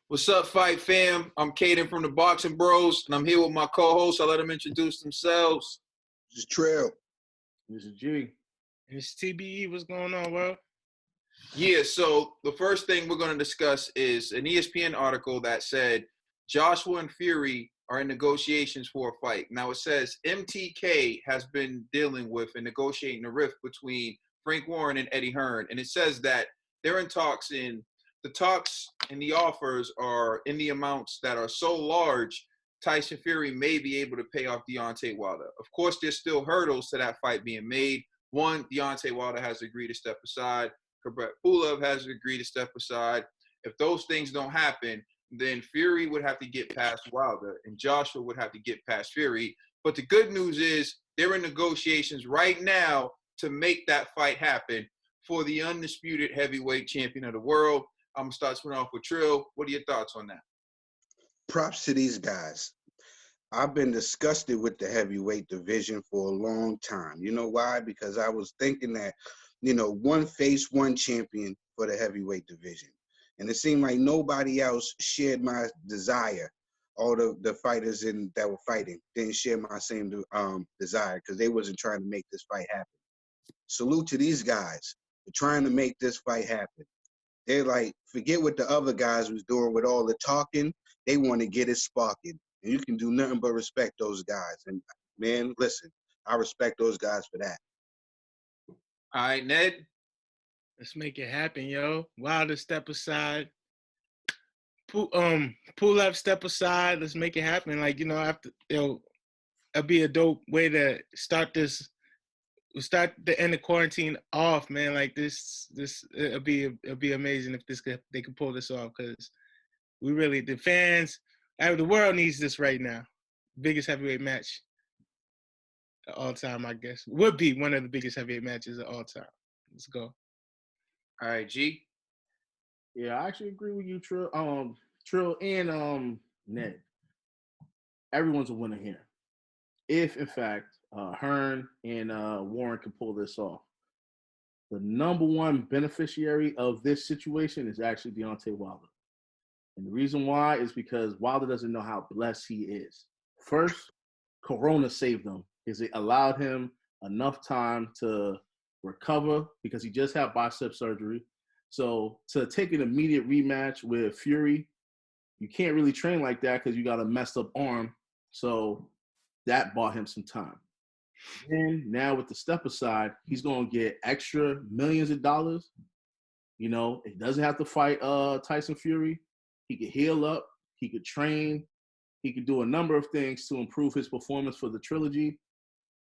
What's up, Fight Fam? I'm Caden from the Boxing Bros, and I'm here with my co-hosts. I'll let them introduce themselves. This is Trail. This is G. It's TBE. What's going on, world? Yeah, so the first thing we're going to discuss is an ESPN article that said Joshua and Fury are in negotiations for a fight. Now, it says MTK has been dealing with and negotiating a rift between Frank Warren and Eddie Hearn, and it says that they're in talks, and the talks and the offers are in the amounts that are so large, Tyson Fury may be able to pay off Deontay Wilder. Of course, there's still hurdles to that fight being made. One, Deontay Wilder has agreed to step aside. Kubrat Pulev has agreed to step aside. If those things don't happen, then Fury would have to get past Wilder, and Joshua would have to get past Fury. But the good news is they're in negotiations right now to make that fight happen for the undisputed heavyweight champion of the world. I'm going to start swinging off with Trill. What are your thoughts on that? Props to these guys. I've been disgusted with the heavyweight division for a long time. You know why? Because I was thinking that, one face, one champion for the heavyweight division. And it seemed like nobody else shared my desire. All the fighters that were fighting didn't share my same desire because they wasn't trying to make this fight happen. Salute to these guys for trying to make this fight happen. They're like, forget what the other guys was doing with all the talking. They want to get it sparking. And you can do nothing but respect those guys. And, man, listen, I respect those guys for that. All right, Ned? Let's make it happen, yo. Wilder step aside. Pulev step aside. Let's make it happen. It'll be a dope way to start this. We'll start the end of quarantine off, man. Like this it'll be amazing if they can pull this off, because the fans, the world needs this right now. Biggest heavyweight match of all time, I guess. Would be one of the biggest heavyweight matches of all time. Let's go. All right, G? Yeah, I actually agree with you, Trill and Ned. Everyone's a winner here. If, in fact, Hearn and Warren can pull this off. The number one beneficiary of this situation is actually Deontay Wilder. And the reason why is because Wilder doesn't know how blessed he is. First, Corona saved him because it allowed him enough time to recover because he just had bicep surgery. So to take an immediate rematch with Fury, you can't really train like that because you got a messed up arm. So that bought him some time. And now with the step aside, he's going to get extra millions of dollars. He doesn't have to fight Tyson Fury. He could heal up. He could train. He could do a number of things to improve his performance for the trilogy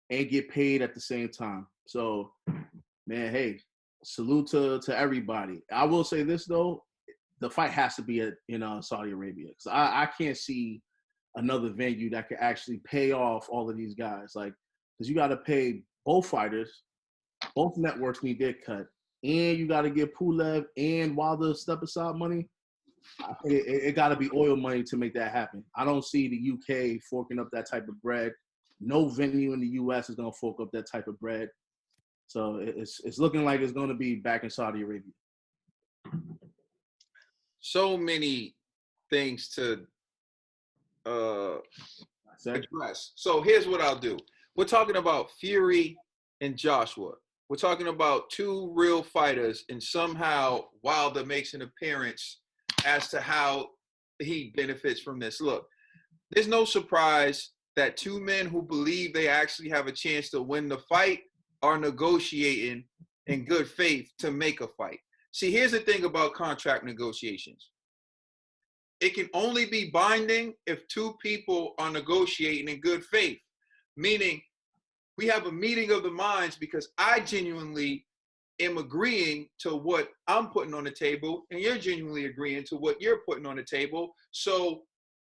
and get paid at the same time. So, man, hey, salute to everybody. I will say this, though. The fight has to be in Saudi Arabia because I can't see another venue that could actually pay off all of these guys. Because you got to pay both fighters. Both networks need their cut. And you got to give Pulev and Wilder step-aside money. It got to be oil money to make that happen. I don't see the UK forking up that type of bread. No venue in the US is going to fork up that type of bread. So it's looking like it's going to be back in Saudi Arabia. So many things to address. So here's what I'll do. We're talking about Fury and Joshua. We're talking about two real fighters, and somehow Wilder makes an appearance as to how he benefits from this. Look, there's no surprise that two men who believe they actually have a chance to win the fight are negotiating in good faith to make a fight. See, here's the thing about contract negotiations. It can only be binding if two people are negotiating in good faith, meaning we have a meeting of the minds because I genuinely am agreeing to what I'm putting on the table and you're genuinely agreeing to what you're putting on the table. So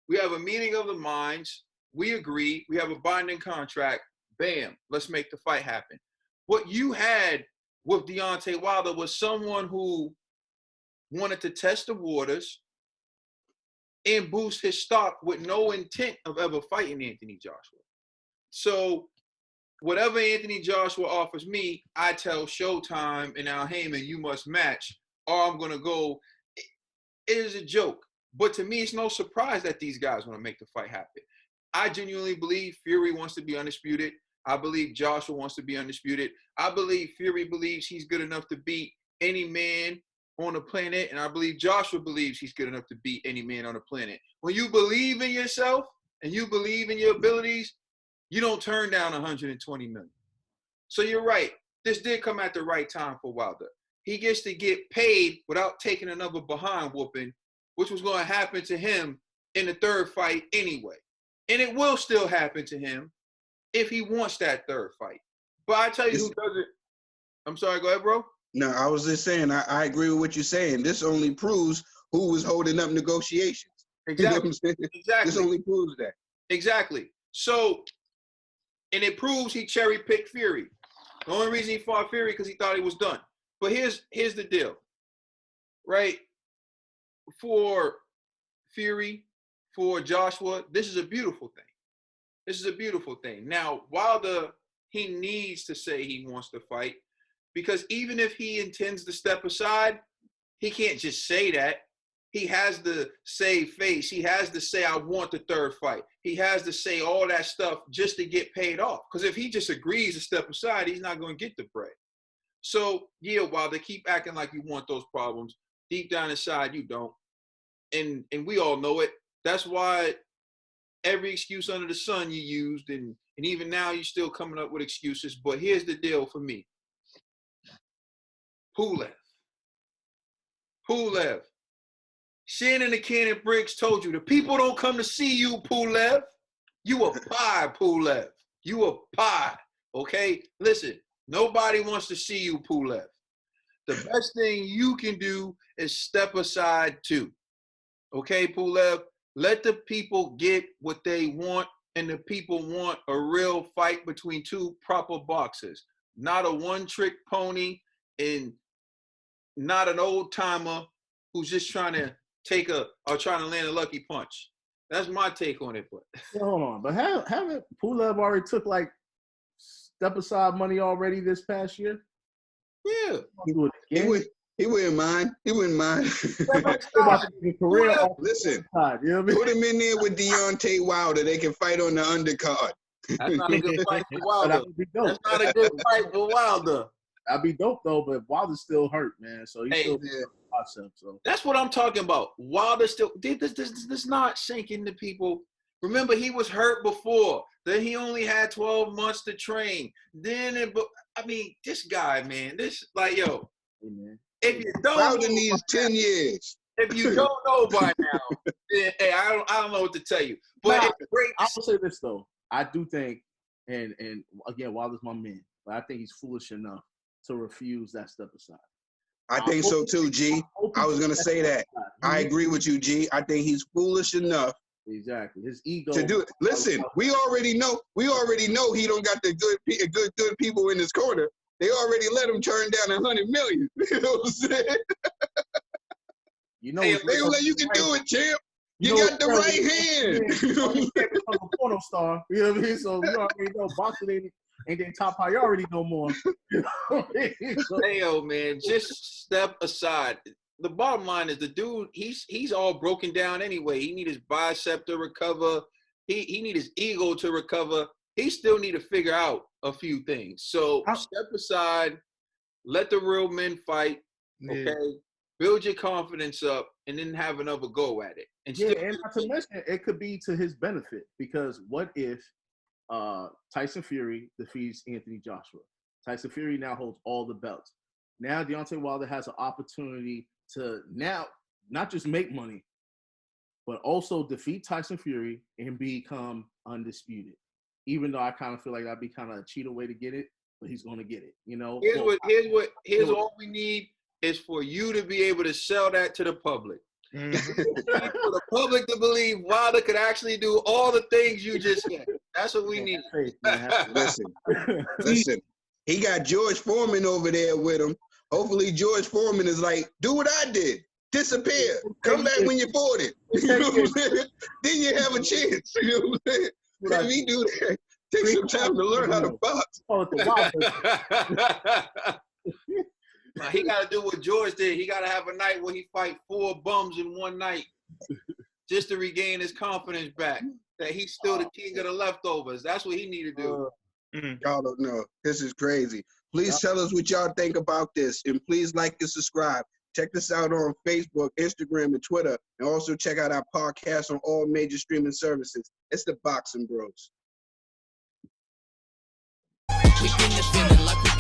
we have a meeting of the minds. We agree. We have a binding contract. Bam, let's make the fight happen. What you had with Deontay Wilder was someone who wanted to test the waters and boost his stock with no intent of ever fighting Anthony Joshua. So whatever Anthony Joshua offers me, I tell Showtime and Al Heyman, you must match, or I'm going to go. It is a joke. But to me, it's no surprise that these guys want to make the fight happen. I genuinely believe Fury wants to be undisputed. I believe Joshua wants to be undisputed. I believe Fury believes he's good enough to beat any man on the planet, and I believe Joshua believes he's good enough to beat any man on the planet. When you believe in yourself and you believe in your abilities, you don't turn down 120 million. So you're right. This did come at the right time for Wilder. He gets to get paid without taking another behind whooping, which was going to happen to him in the third fight anyway. And it will still happen to him if he wants that third fight. But I tell you who doesn't. I'm sorry, go ahead, bro. No, I was just saying, I agree with what you're saying. This only proves who was holding up negotiations. Exactly. You know what I'm saying? Exactly. This only proves that. Exactly. So, and it proves he cherry-picked Fury. The only reason he fought Fury because he thought he was done. But here's the deal, right? For Fury, for Joshua, this is a beautiful thing. This is a beautiful thing. Now, Wilder, he needs to say he wants to fight, because even if he intends to step aside, he can't just say that. He has to save face. He has to say, I want the third fight. He has to say all that stuff just to get paid off. Because if he just agrees to step aside, he's not going to get the bread. So, yeah, while they keep acting like you want those problems, deep down inside, you don't. And we all know it. That's why every excuse under the sun you used, and even now you're still coming up with excuses. But here's the deal for me. Pulev. Shannon the Cannon Briggs told you, the people don't come to see you, Pulev. You a pie, Pulev. You a pie, okay? Listen, nobody wants to see you, Pulev. The best thing you can do is step aside too, okay, Pulev? Let the people get what they want, and the people want a real fight between two proper boxers, not a one-trick pony and not an old-timer who's just trying to trying to land a lucky punch. That's my take on it. But hold on, but haven't Pulev already took like step aside money already this past year? Yeah, He wouldn't mind. He wouldn't mind. Listen, put him in there with Deontay Wilder. They can fight on the undercard. That's not a good fight for Wilder. That's not a good fight for Wilder. That'd be dope though, but Wilder's still hurt, man. So he's still process. So that's what I'm talking about. Wilder still this not sink into people. Remember, he was hurt before. Then he only had 12 months to train. This guy, man, this like yo. Hey, man. If you don't Wilder needs 10 years. If you don't know by now, then hey, I don't know what to tell you. But it's great. I will say this though. I do think, and again, Wilder's my man, but I think he's foolish enough to refuse that step aside. I think so too, G. I was gonna say that. I agree with you, G. I think he's foolish enough. Exactly. His ego to do it. Listen, we already know he don't got the good people in his corner. They already let him turn down 100 million. You know what I'm saying? You know, hey, you can do it, champ. You got the right hand. You know, he can't become a porno star. You know what I mean? So you already know boxing ain't their top priority no more. You know what I mean? So, hey, yo, man, just step aside. The bottom line is the dude, he's all broken down anyway. He need his bicep to recover. He need his ego to recover. He still need to figure out a few things. So step aside, let the real men fight, okay? Yeah. Build your confidence up, and then have another go at it. And not to mention, it could be to his benefit, because what if Tyson Fury defeats Anthony Joshua? Tyson Fury now holds all the belts. Now Deontay Wilder has an opportunity to now not just make money, but also defeat Tyson Fury and become undisputed. Even though I kind of feel like that'd be kind of a cheater way to get it, but he's going to get it. You know. Here's all we need is for you to be able to sell that to the public. Mm-hmm. For the public to believe Wilder could actually do all the things you just said. That's what we need. Listen. He got George Foreman over there with him. Hopefully George Foreman is like, do what I did. Disappear. Come back when you're 40. You know what I'm saying? Then you have a chance. You know what I'm saying? Have me do that. Take some time to learn how to box. He got to do what George did. He got to have a night where he fight 4 bums in one night. just to regain his confidence back. That he's still the king of the leftovers. That's what he need to do. Y'all don't know. This is crazy. Please tell us what y'all think about this, and please like and subscribe. Check this out on Facebook, Instagram, and Twitter, and also check out our podcast on all major streaming services. It's the Boxing Bros. We independent like we